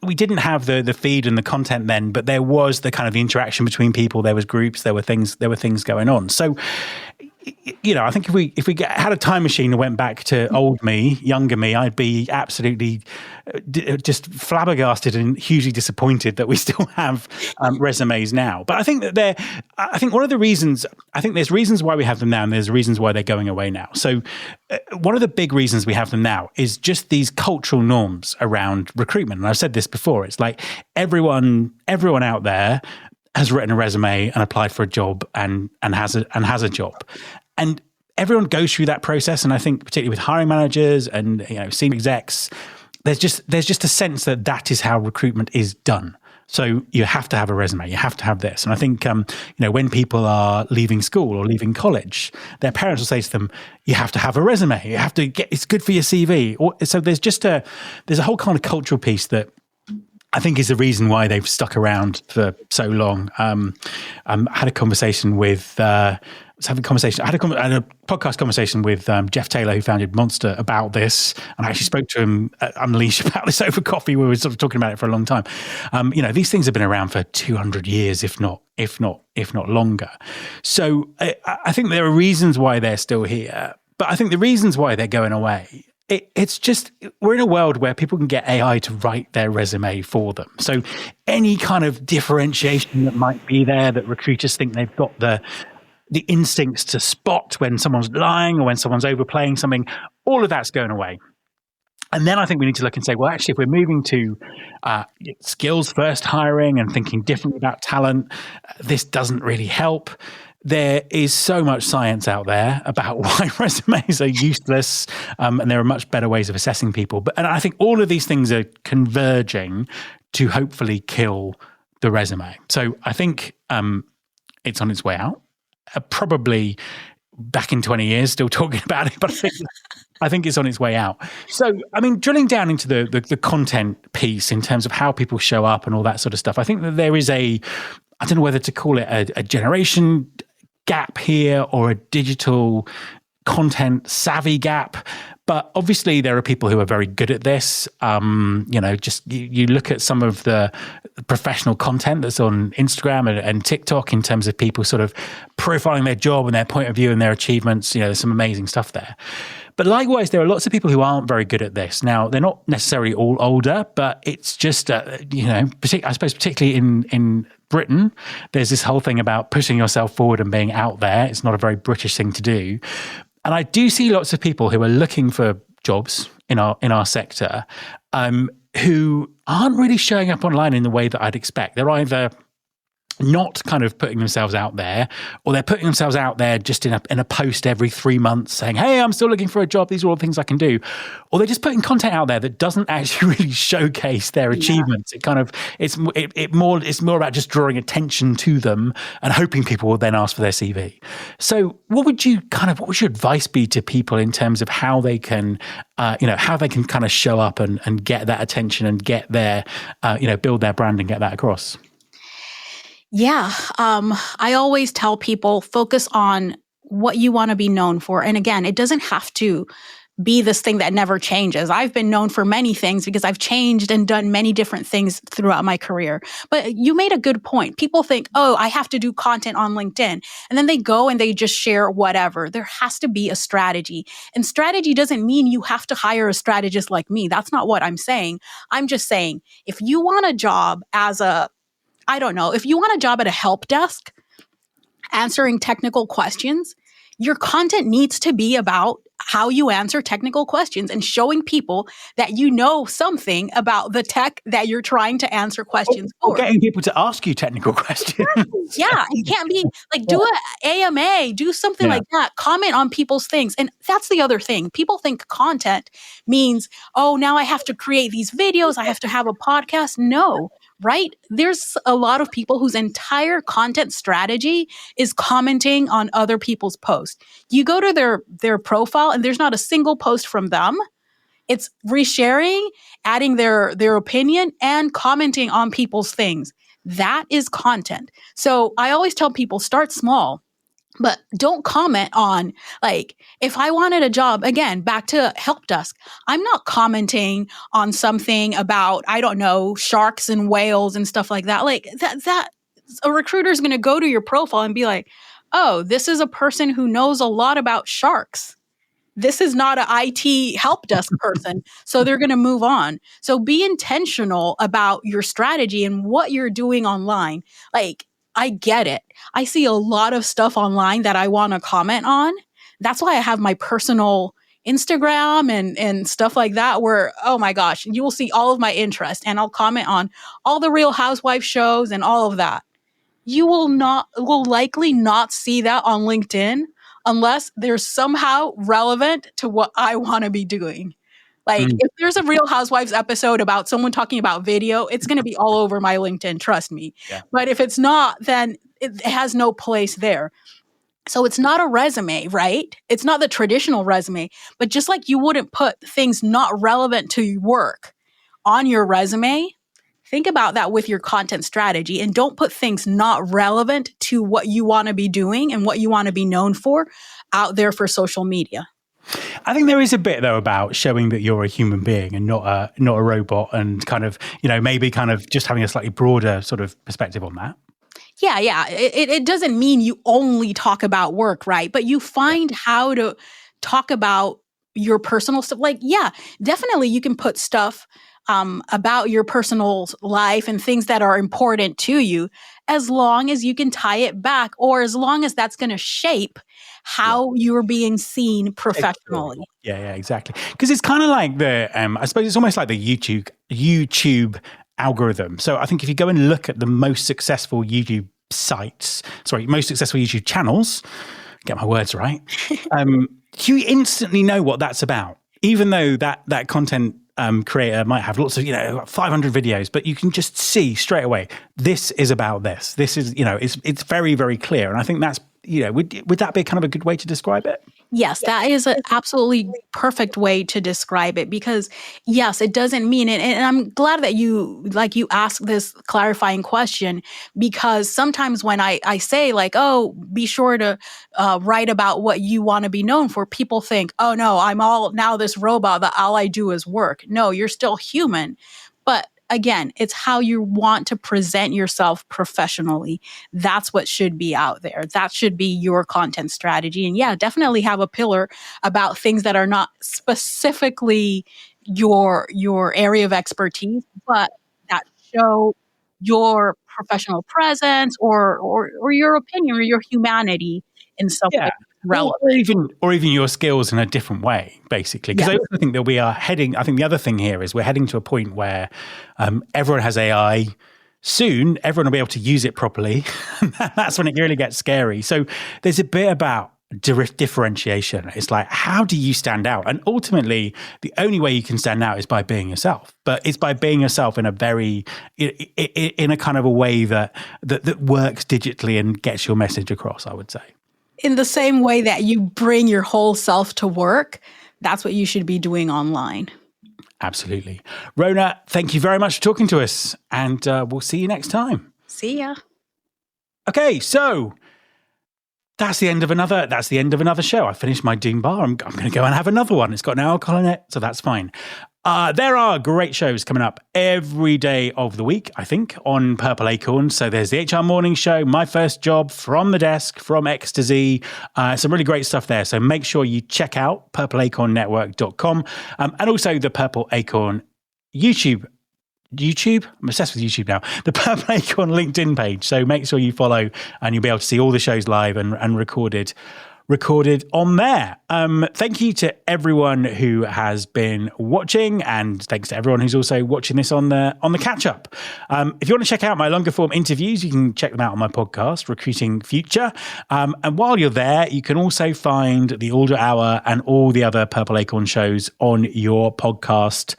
we didn't have the feed and the content then, but there was the kind of the interaction between people. There was groups, there were things going on. So I think if we had a time machine and went back to old me, younger me, I'd be absolutely just flabbergasted and hugely disappointed that we still have resumes now. But I think that one of the reasons, I think there's reasons why we have them now, and there's reasons why they're going away now. So one of the big reasons we have them now is just these cultural norms around recruitment. And I've said this before. It's like everyone out there has written a resume and applied for a job and has a job. And everyone goes through that process. And I think particularly with hiring managers and senior execs, there's just a sense that is how recruitment is done. So you have to have a resume, you have to have this. And I think when people are leaving school or leaving college, their parents will say to them, you have to have a resume, you have to it's good for your CV. So there's a whole kind of cultural piece that I think is the reason why they've stuck around for so long. I had a conversation with I had a podcast conversation with Jeff Taylor, who founded Monster, about this, and I actually spoke to him at Unleash about this over coffee. We were sort of talking about it for a long time. These things have been around for 200 years, if not longer. So I think there are reasons why they're still here, but I think the reasons why they're going away, it's just, we're in a world where people can get AI to write their resume for them. So any kind of differentiation that might be there, that recruiters think they've got the instincts to spot when someone's lying or when someone's overplaying something, all of that's going away. And then I think we need to look and say, well, actually, if we're moving to skills first hiring and thinking differently about talent, this doesn't really help. There is so much science out there about why resumes are useless, and there are much better ways of assessing people. And I think all of these things are converging to hopefully kill the resume. So I think it's on its way out. Probably back in 20 years, still talking about it, but I think it's on its way out. So, I mean, drilling down into the content piece in terms of how people show up and all that sort of stuff, I think that there is I don't know whether to call it a generation gap here or a digital content savvy gap. But obviously there are people who are very good at this. You look at some of the professional content that's on Instagram and TikTok in terms of people sort of profiling their job and their point of view and their achievements. There's some amazing stuff there. But likewise, there are lots of people who aren't very good at this. Now, they're not necessarily all older, but it's just, I suppose particularly in Britain, there's this whole thing about pushing yourself forward and being out there. It's not a very British thing to do. And I do see lots of people who are looking for jobs in our sector who aren't really showing up online in the way that I'd expect. They're either not kind of putting themselves out there, or they're putting themselves out there just in a post every 3 months saying, hey, I'm still looking for a job. These are all the things I can do. Or they're just putting content out there that doesn't actually really showcase their achievements. It's more about just drawing attention to them and hoping people will then ask for their CV. So what would your advice be to people in terms of how they can, how they can kind of show up and get that attention and get their, build their brand and get that across? Yeah. I always tell people, focus on what you want to be known for. And again, it doesn't have to be this thing that never changes. I've been known for many things because I've changed and done many different things throughout my career. But you made a good point. People think, oh, I have to do content on LinkedIn. And then they go and they just share whatever. There has to be a strategy. And strategy doesn't mean you have to hire a strategist like me. That's not what I'm saying. I'm just saying, if you want a job if you want a job at a help desk, answering technical questions, your content needs to be about how you answer technical questions and showing people that you know something about the tech that you're trying to answer questions for. Or getting people to ask you technical questions. Yeah, it can't be like do an AMA, do something like that. Comment on people's things. And that's the other thing. People think content means, oh, now I have to create these videos. I have to have a podcast. No. Right? There's a lot of people whose entire content strategy is commenting on other people's posts. You go to their profile and there's not a single post from them. It's resharing, adding their opinion, and commenting on people's things. That is content. So I always tell people, start small. But don't comment on, like, if I wanted a job, again, back to help desk, I'm not commenting on something about, I don't know, sharks and whales and stuff like that. Like that a recruiter is going to go to your profile and be like, oh, this is a person who knows a lot about sharks. This is not an IT help desk person. So they're going to move on. So be intentional about your strategy and what you're doing online. Like, I get it. I see a lot of stuff online that I want to comment on. That's why I have my personal Instagram and stuff like that, where, oh my gosh, you will see all of my interest and I'll comment on all the Real Housewives shows and all of that. You will likely not see that on LinkedIn unless they're somehow relevant to what I want to be doing. Like, if there's a Real Housewives episode about someone talking about video, it's going to be all over my LinkedIn, trust me. Yeah. But if it's not, then it has no place there. So it's not a resume, right? It's not the traditional resume. But just like you wouldn't put things not relevant to your work on your resume, think about that with your content strategy, and don't put things not relevant to what you want to be doing and what you want to be known for out there for social media. I think there is a bit, though, about showing that you're a human being and not a robot, and kind of, maybe kind of just having a slightly broader sort of perspective on that. Yeah. It doesn't mean you only talk about work, right? But you find how to talk about your personal stuff. Like, yeah, definitely you can put stuff about your personal life and things that are important to you, as long as you can tie it back, or as long as that's going to shape how you're being seen professionally. Yeah, exactly. Because it's kind of like I suppose it's almost like the YouTube algorithm. So I think if you go and look at the most successful YouTube channels, get my words right, you instantly know what that's about, even though that content creator might have lots of 500 videos, but you can just see straight away, this is about this. This is it's very, very clear, and I think that's would that be kind of a good way to describe it? Yes, that is an absolutely perfect way to describe it, because yes, it doesn't mean it. And I'm glad that you asked this clarifying question, because sometimes when I say like, oh, be sure to write about what you want to be known for, people think, oh no, I'm all now this robot that all I do is work. No, you're still human. But again, it's how you want to present yourself professionally. That's what should be out there. That should be your content strategy. And yeah, definitely have a pillar about things that are not specifically your area of expertise, but that show your professional presence or your opinion or your humanity in some way. Relevant. Or even your skills in a different way, basically. Because I also think that we are heading, I think the other thing here is we're heading to a point where everyone has AI. Soon, everyone will be able to use it properly. That's when it really gets scary. So there's a bit about differentiation. It's like, how do you stand out? And ultimately, the only way you can stand out is by being yourself. But it's by being yourself in a very, in a kind of a way that works digitally and gets your message across, I would say. In the same way that you bring your whole self to work, that's what you should be doing online. Absolutely. Rona, thank you very much for talking to us, and we'll see you next time. See ya. Okay, so that's the end of another show. I finished my Doom Bar. I'm going to go and have another one. It's got no alcohol in it, so that's fine. There are great shows coming up every day of the week, I think, on Purple Acorn. So there's the HR Morning Show, My First Job, From the Desk, From X to Z. Some really great stuff there. So make sure you check out purpleacornnetwork.com and also the Purple Acorn YouTube? I'm obsessed with YouTube now. The Purple Acorn LinkedIn page. So make sure you follow and you'll be able to see all the shows live and recorded on there. Thank you to everyone who has been watching, and thanks to everyone who's also watching this on the catch up. If you want to check out my longer form interviews, you can check them out on my podcast, Recruiting Future. And while you're there, you can also find the Alder Hour and all the other Purple Acorn shows on your podcast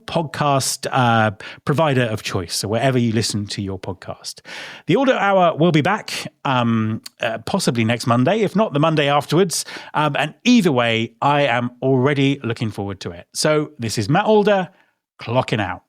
podcast provider of choice, so wherever you listen to your podcast. The Alder Hour will be back possibly next Monday, if not the Monday afterwards, and either way I am already looking forward to it. So this is Matt Alder clocking out.